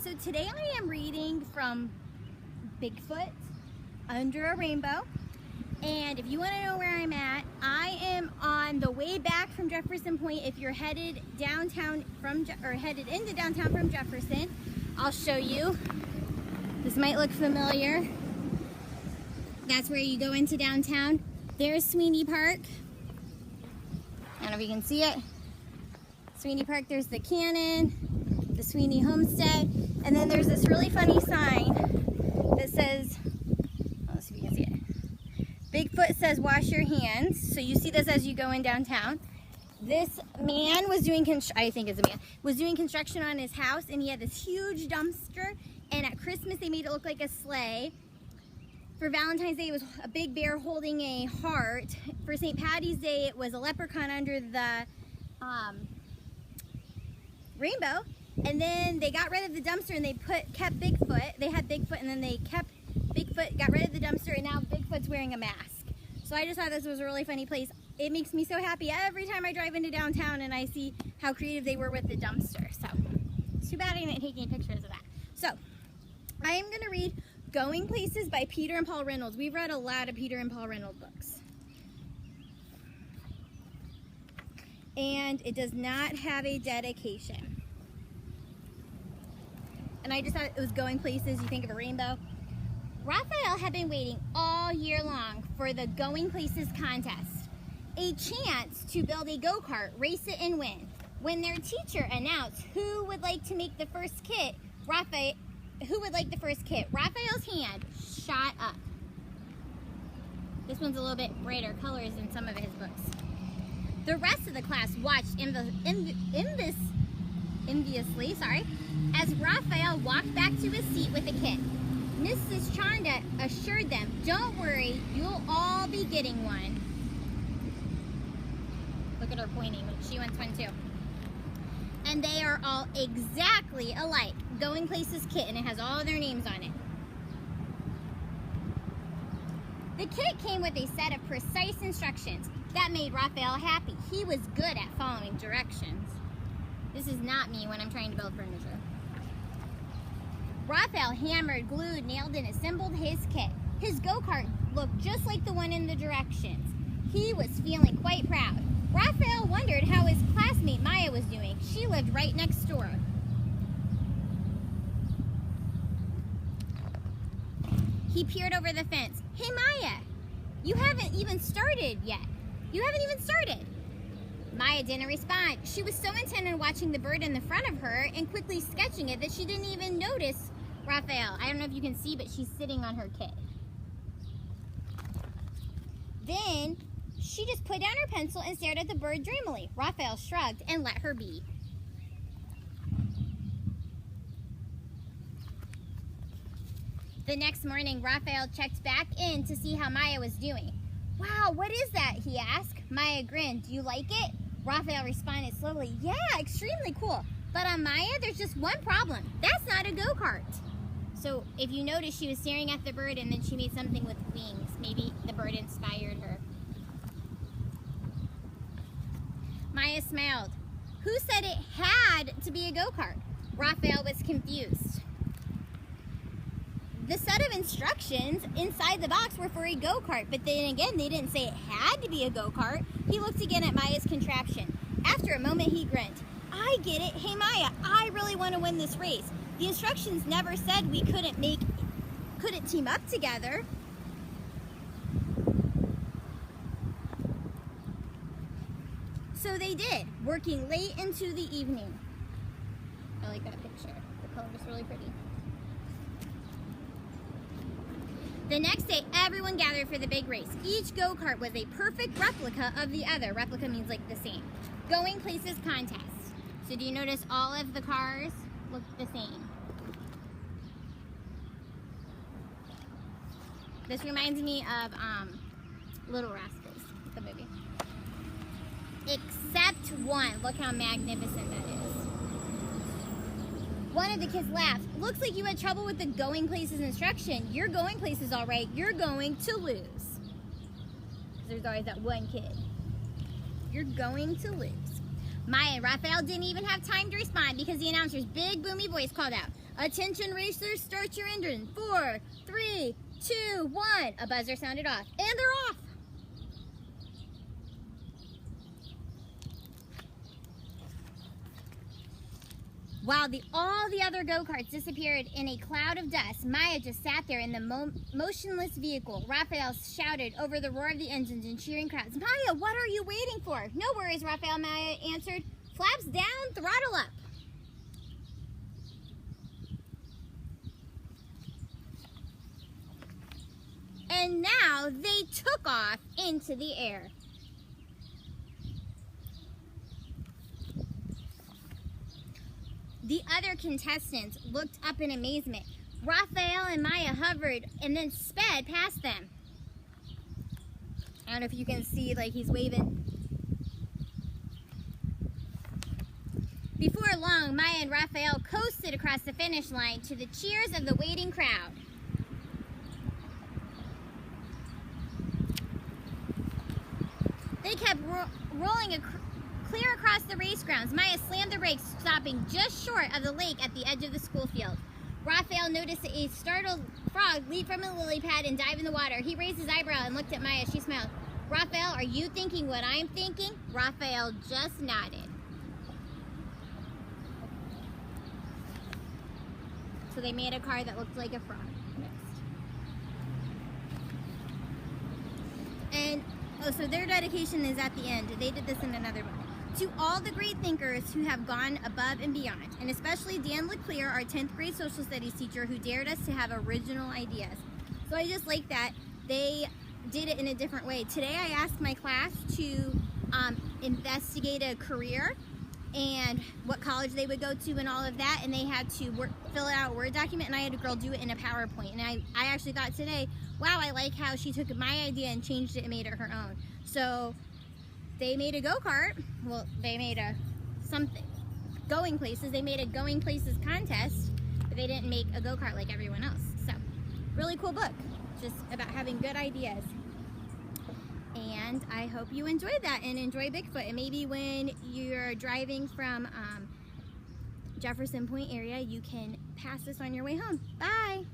So today I am reading from Bigfoot Under a Rainbow. And if you want to know where I'm at, I am on the way back from Jefferson Point. If you're headed downtown headed into downtown from Jefferson, I'll show you. This might look familiar. That's where you go into downtown. There's Sweeney Park. I don't know if you can see it. Sweeney Park, there's the cannon, the Sweeney Homestead, and then there's this really funny sign that says, let's see if you can see it. Bigfoot says wash your hands. So you see this as you go in downtown. This man was doing, I think it's a man, was doing construction on his house, and he had this huge dumpster, and at Christmas they made it look like a sleigh. For Valentine's Day, it was a big bear holding a heart. For St. Patty's Day, it was a leprechaun under the rainbow. And then they got rid of the dumpster and they kept Bigfoot. They had Bigfoot and then they kept Bigfoot, got rid of the dumpster, and now Bigfoot's wearing a mask. So I just thought this was a really funny place. It makes me so happy every time I drive into downtown and I see how creative they were with the dumpster. So it's too bad I didn't take any pictures of that. So I am going to read Going Places by Peter and Paul Reynolds. We've read a lot of Peter and Paul Reynolds books. And it does not have a dedication. And I just thought it was Going Places. You think of a rainbow. Raphael had been waiting all year long for the Going Places contest. A chance to build a go-kart, race it, and win. When their teacher announced who would like to make the first kit, Raphael's hand shot up. This one's a little bit brighter colors than some of his books. The rest of the class watched enviously, as Raphael walked back to his seat with the kit. Mrs. Chanda assured them, "Don't worry, you'll all be getting one." Look at her pointing, she wants one too. And they are all exactly alike. Going Places kit, and it has all their names on it. The kit came with a set of precise instructions. That made Raphael happy. He was good at following directions. This is not me when I'm trying to build furniture. Raphael hammered, glued, nailed, and assembled his kit. His go-kart looked just like the one in the directions. He was feeling quite proud. Raphael wondered how his classmate Maya was doing. She lived right next door. He peered over the fence. "Hey Maya, you haven't even started yet. You haven't even started." Maya didn't respond. She was so intent on watching the bird in the front of her and quickly sketching it that she didn't even notice Raphael. I don't know if you can see, but she's sitting on her kit. Then she just put down her pencil and stared at the bird dreamily. Raphael shrugged and let her be. The next morning, Raphael checked back in to see how Maya was doing. "Wow, what is that?" he asked. Maya grinned. "Do you like it?" Raphael responded slowly. "Yeah, extremely cool. But on Maya, there's just one problem. That's not a go-kart." So if you notice, she was staring at the bird and then she made something with wings. Maybe the bird inspired her. Maya smiled. "Who said it had to be a go-kart?" Raphael was confused. The set of instructions inside the box were for a go-kart, but then again, they didn't say it had to be a go-kart. He looked again at Maya's contraption. After a moment, he grinned. "I get it. Hey Maya, I really want to win this race. The instructions never said we couldn't team up together." So they did, working late into the evening. I like that picture. The color is really pretty. The next day, everyone gathered for the big race. Each go-kart was a perfect replica of the other. Replica means like the same. Going Places contest. So do you notice all of the cars look the same? This reminds me of Little Rascals, the movie. Except one. Look how magnificent that is. One of the kids laughed. "Looks like you had trouble with the Going Places instruction. You're going places all right. You're going to lose." There's always that one kid. You're going to lose. Maya and Raphael didn't even have time to respond because the announcer's big boomy voice called out, Attention racers, start your engine. 4, 3, 2, 1. A buzzer sounded off, and they're off. While all the other go-karts disappeared in a cloud of dust, Maya just sat there in the motionless vehicle. Raphael shouted over the roar of the engines and cheering crowds. Maya, what are you waiting for? No worries, Raphael, Maya answered. Flaps down, throttle up. And now they took off into the air. The other contestants looked up in amazement. Raphael and Maya hovered and then sped past them. I don't know if you can see, like, he's waving. Before long, Maya and Raphael coasted across the finish line to the cheers of the waiting crowd. They kept rolling clear across the race grounds. Maya slammed the brakes, stopping just short of the lake at the edge of the school field. Raphael noticed a startled frog leap from a lily pad and dive in the water. He raised his eyebrow and looked at Maya. She smiled. Raphael, are you thinking what I'm thinking? Raphael just nodded. So they made a car that looked like a frog. And so their dedication is at the end. They did this in another book. To all the great thinkers who have gone above and beyond, and especially Dan LeClaire, our 10th grade social studies teacher, who dared us to have original ideas. So I just like that they did it in a different way. Today I asked my class to investigate a career and what college they would go to and all of that, and they had to fill out a Word document, and I had a girl do it in a PowerPoint. And I actually thought today, wow, I like how she took my idea and changed it and made it her own. So they made a go-kart. Well, they made a something. Going places. They made a going places contest, but they didn't make a go-kart like everyone else. So, really cool book. Just about having good ideas. And I hope you enjoyed that and enjoy Bigfoot. And maybe when you're driving from Jefferson Point area, you can pass this on your way home. Bye!